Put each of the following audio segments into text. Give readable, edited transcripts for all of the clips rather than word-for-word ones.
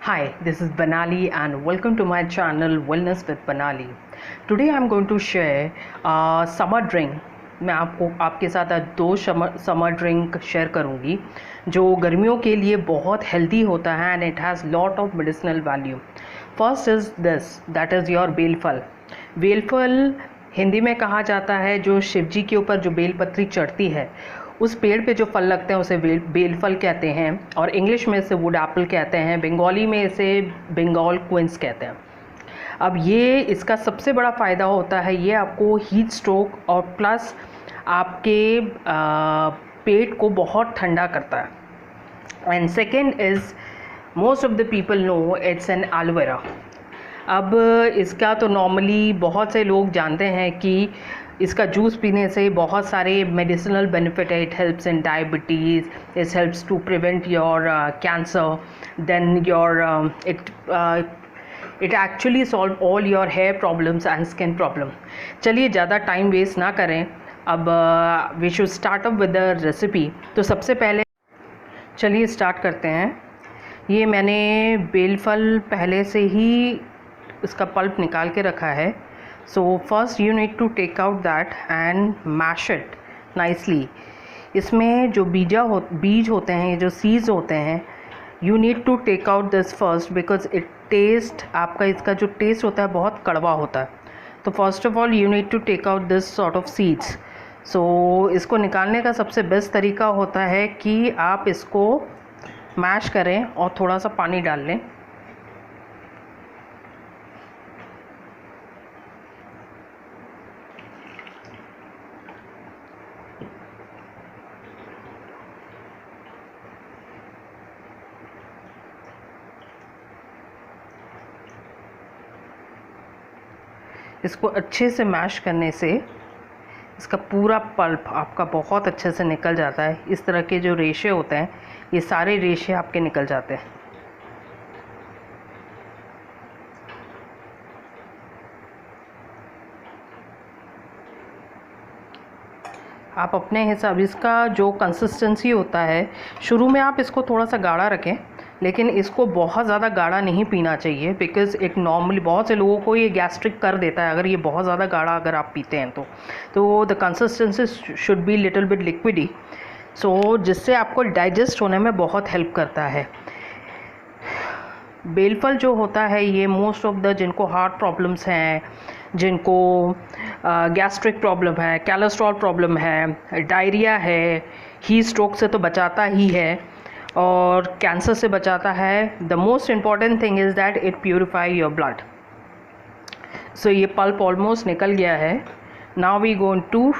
Hi, this is Banali and welcome to my channel Wellness with Banali. Today I'm going to share summer drink. मैं आपके साथ आज दो summer drink share करूंगी जो गर्मियों के लिए बहुत हेल्दी होता है and it has lot of medicinal value. First is this, that is your बेलफल. बेलफल हिंदी में कहा जाता है जो शिवजी के ऊपर जो बेलपत्री चढ़ती है, उस पेड़ पे जो फल लगते हैं उसे बेलफल कहते हैं, और इंग्लिश में इसे वुड एप्पल कहते हैं, बंगाली में इसे बंगाल क्विंस कहते हैं. अब ये इसका सबसे बड़ा फ़ायदा होता है, ये आपको हीट स्ट्रोक और प्लस आपके पेट को बहुत ठंडा करता है. And second is, most of the people know it's an aloe vera. अब इसका तो नॉर्मली बहुत से लोग जानते हैं कि इसका जूस पीने से बहुत सारे मेडिसिनल बेनिफिट है. It helps in diabetes, it helps to prevent your cancer, then your it actually solve all your hair problems and skin problem. चलिए ज़्यादा टाइम वेस्ट ना करें, अब we should start up with the recipe. तो सबसे पहले चलिए start करते हैं. ये मैंने बेलफल पहले से ही इसका पल्प निकाल के रखा है. So first you need to take out that and mash it nicely. इसमें जो बीज होते हैं, जो सीड्स होते हैं, you need to take out this first because it taste, आपका इसका जो टेस्ट होता है बहुत कड़वा होता है. तो first of all you need to take out this sort of seeds. So इसको निकालने का सबसे बेस्ट तरीका होता है कि आप इसको मैश करें और थोड़ा सा पानी डाल लें. इसको अच्छे से मैश करने से इसका पूरा पल्प आपका बहुत अच्छे से निकल जाता है. इस तरह के जो रेशे होते हैं, ये सारे रेशे आपके निकल जाते हैं. आप अपने हिसाब, इसका जो कंसिस्टेंसी होता है, शुरू में आप इसको थोड़ा सा गाढ़ा रखें, लेकिन इसको बहुत ज़्यादा गाढ़ा नहीं पीना चाहिए बिकॉज़ इट नॉर्मली बहुत से लोगों को ये गैस्ट्रिक कर देता है अगर ये बहुत ज़्यादा गाढ़ा अगर आप पीते हैं तो the consistency should be little bit liquidy, so जिससे आपको डाइजेस्ट होने में बहुत हेल्प करता है. बेलफल जो होता है ये मोस्ट ऑफ द जिनको हार्ट प्रॉब्लम्स हैं, जिनको गैस्ट्रिक प्रॉब्लम है, कोलेस्ट्रॉल प्रॉब्लम है, डायरिया है, हीट स्ट्रोक से तो बचाता ही है और कैंसर से बचाता है. The most important thing is that it purify your blood. So ये पल्प ऑलमोस्ट निकल गया है. Now we going to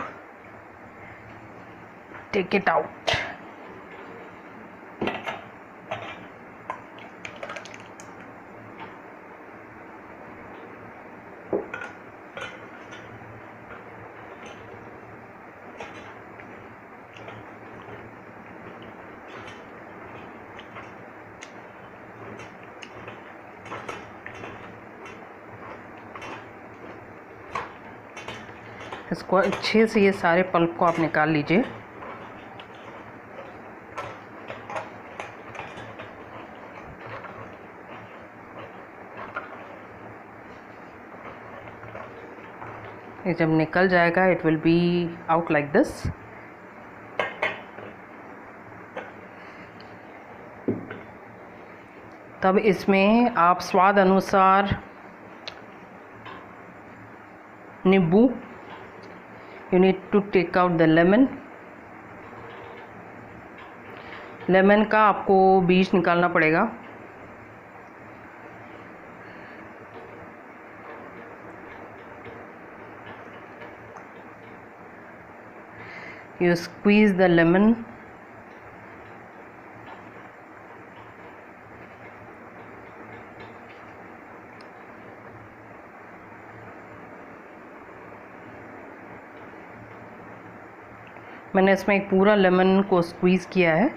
take it out. इसको अच्छे से ये सारे पल्प को आप निकाल लीजिए. ये जब निकल जाएगा it will be out like this. तब इसमें आप स्वाद अनुसार नींबू, you need to take out the lemon. Lemon का आपको बीज निकालना पड़ेगा. You squeeze the lemon. मैंने इसमें एक पूरा लेमन को स्क्वीज़ किया है.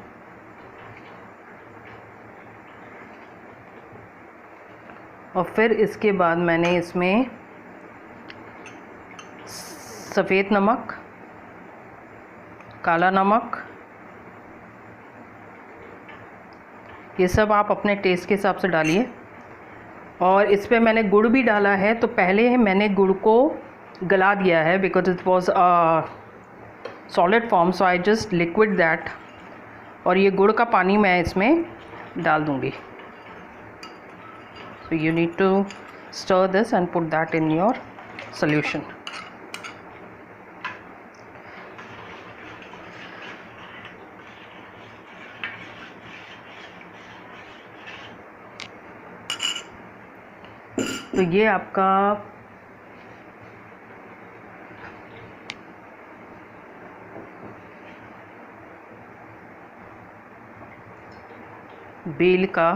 और फिर इसके बाद मैंने इसमें सफ़ेद नमक, काला नमक, ये सब आप अपने टेस्ट के हिसाब से डालिए। और इस पे मैंने गुड़ भी डाला है, तो पहले मैंने गुड़ को गला दिया है because it was solid form, so I just liquid that. और ये गुड़ का पानी मैं इसमें डाल दूँगी। So you need to stir this and put that in your solution. तो ये आपका बेल का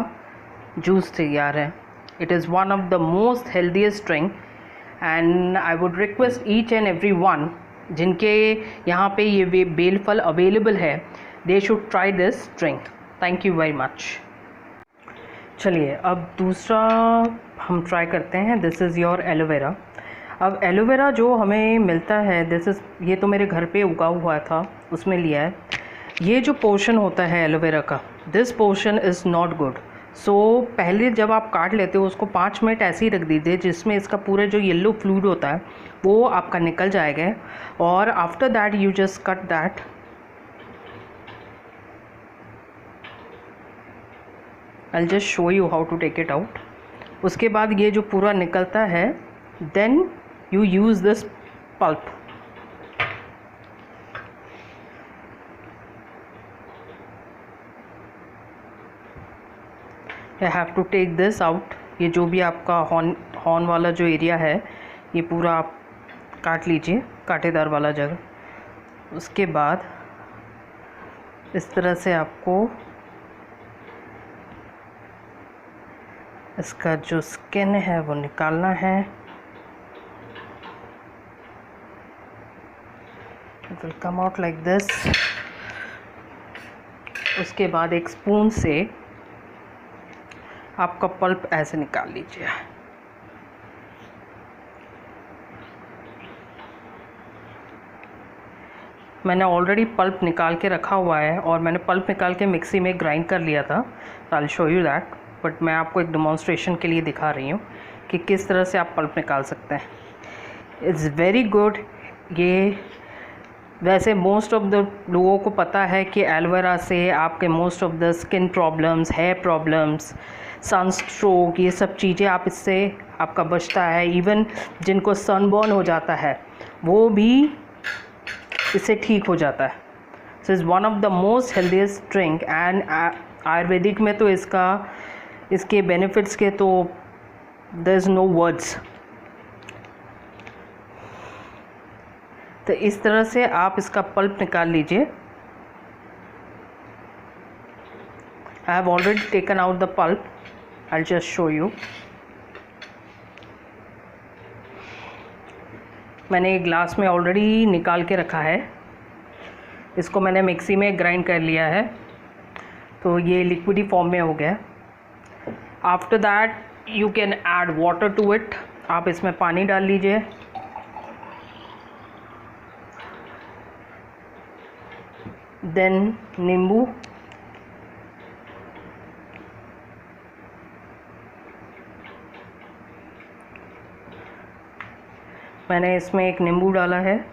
जूस तैयार है। It is one of the most healthiest drink and I would request each and every one जिनके यहाँ पे ये बेल फल अवेलेबल है, they should try this drink. Thank you very much. चलिए अब दूसरा हम ट्राई करते हैं। This is your aloe vera. अब एलोवेरा जो हमें मिलता है, ये तो मेरे घर पे उगा हुआ था, उसमें लिया है। ये जो पोर्शन होता है एलोवेरा का, this portion is not good. So पहले जब आप काट लेते हो उसको 5 मिनट ऐसे ही रख दीजिए, जिसमें इसका पूरा जो येलो फ्लूइड होता है वो आपका निकल जाएगा। और after that you just cut that. I just show you how to take it out. उसके बाद ये जो पूरा निकलता है, then you use this pulp. I have to take this out. ये जो भी आपका हॉर्न वाला जो एरिया है, ये पूरा आप काट लीजिए, कांटेदार वाला जगह। उसके बाद इस तरह से आपको इसका जो स्किन है वो निकालना है। It will come out like this. उसके बाद एक स्पून से आपका पल्प ऐसे निकाल लीजिए। मैंने ऑलरेडी पल्प निकाल के रखा हुआ है और मैंने पल्प निकाल के मिक्सी में ग्राइंड कर लिया था। I will show you that, but मैं आपको एक डेमोन्स्ट्रेशन के लिए दिखा रही हूँ कि किस तरह से आप पल्प निकाल सकते हैं। It's very good. ये वैसे मोस्ट ऑफ द लोगों को पता है कि एलोवेरा से आपके most of the skin problems, hair problems, sunstroke, ये सब चीज़ें आप इससे आपका बचता है। इवन जिनको सनबर्न हो जाता है वो भी इससे ठीक हो जाता है। So is one of the most healthiest drink. And Ayurvedic में तो इसके बेनिफिट्स के तो देयर इज़ नो वर्ड्स। तो इस तरह से आप इसका पल्प निकाल लीजिए। I have already taken out the pulp. I'll just show you. मैंने एक ग्लास में ऑलरेडी निकाल के रखा है। इसको मैंने मिक्सी में ग्राइंड कर लिया है, तो ये लिक्विडी फॉर्म में हो गया। After that you can add water to it. आप इसमें पानी डाल लीजिए। देन नींबू, मैंने इसमें एक नींबू डाला है।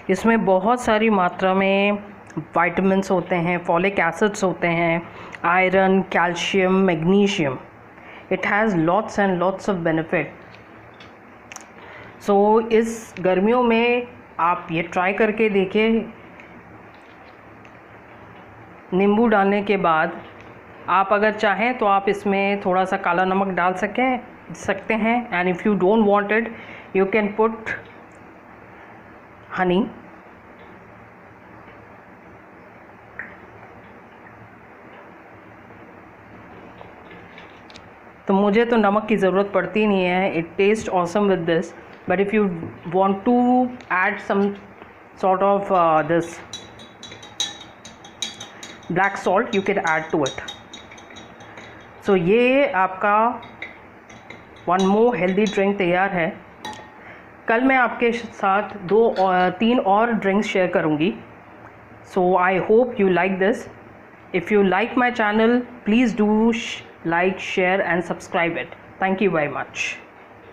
इसमें बहुत सारी मात्रा में विटामिन्स होते हैं, फॉलिक एसिड्स होते हैं, iron, calcium, magnesium. It has lots and lots of benefit. So इस गर्मियों में आप ये ट्राई करके देखिए। नींबू डालने के बाद आप अगर चाहें तो आप इसमें थोड़ा सा काला नमक डाल सकते हैं। And if you don't want it, you can put Honey. तो मुझे तो नमक की ज़रूरत पड़ती नहीं है। It taste awesome with this. but if you want to add some sort of this black salt, you can add to it. So ये आपका वन मोर हेल्दी ड्रिंक तैयार है। कल मैं आपके साथ 2-3 और ड्रिंक्स शेयर करूँगी। So I hope you like this. If you like my channel, please do like, share and subscribe it. Thank you very much.